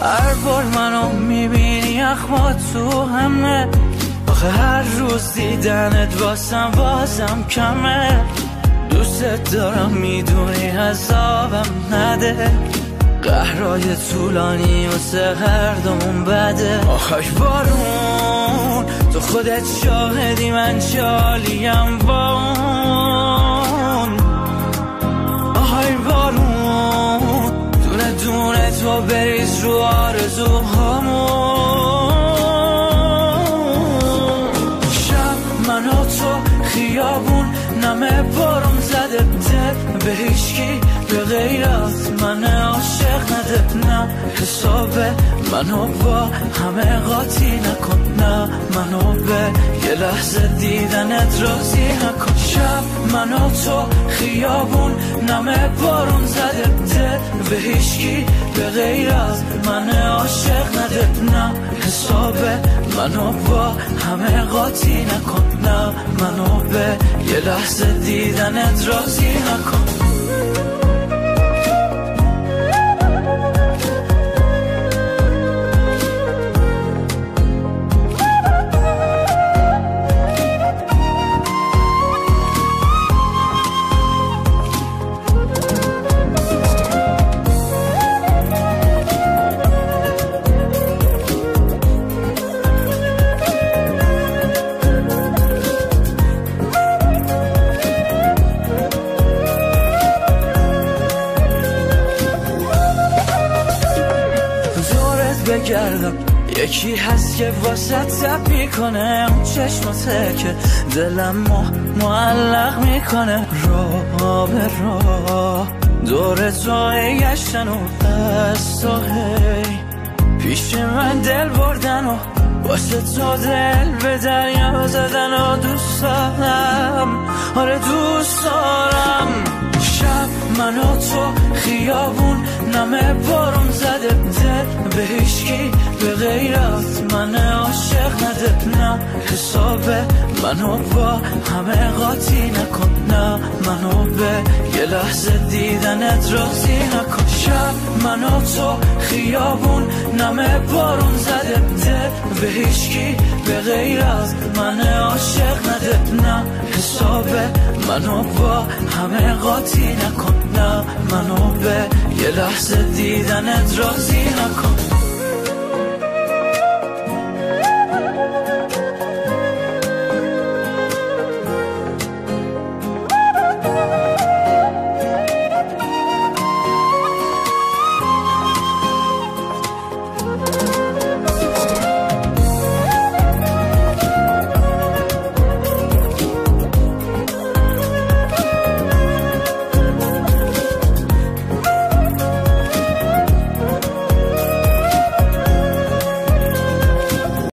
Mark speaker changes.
Speaker 1: هر بار منو میبینی اخما تو همه، آخه هر روز دیدنت واسم بازم کمه. دوست دارم میدونی عذابم نده، قهرهای طولانی واسه هر دومون بده. آخش بارون تو خودت شاهدی من جالیم با اون. آخش بارون دونه دونه تو بریز رو آرزوهامون. شب من و تو خیابون نمه بارون زده دل به هیچکی به غیرت من عاشق نده. نه حسابه منو با همه قاطی نکن، نه منو به یه لحظه دیدنت راضی نکن. شب من و تو خیابون نمه بارون زده دل به هیچکی به غیرت من عاشق نده. نه حسابه منو با همه قاطی نکن، نه منو به یه لحظه دیدنت راضی نکن. بگردم یکی هست که واسه تب میکنه، اون چشماته که دلم معلق میکنه. راه به راه دور تو گشتن و از تو هی پیش من دل بردن و واسه تو دل به دریا زدن و دوست دارم، آره دوست دارم. شب من و تو خیابون نمه بارون زده دل به هیچکی به غیرت من عاشق نده. نه حسابه منو با همه قاطی نکن، نه منو به یه لحظه دیدنت راضی نکن. شب من و تو خیابون نمه بارون زده دل به هیچکی به غیرت من عاشق نده. نه حسابه منو با همه قاطی نکن، نه منو به یه لحظه دیدنت راضی نکن.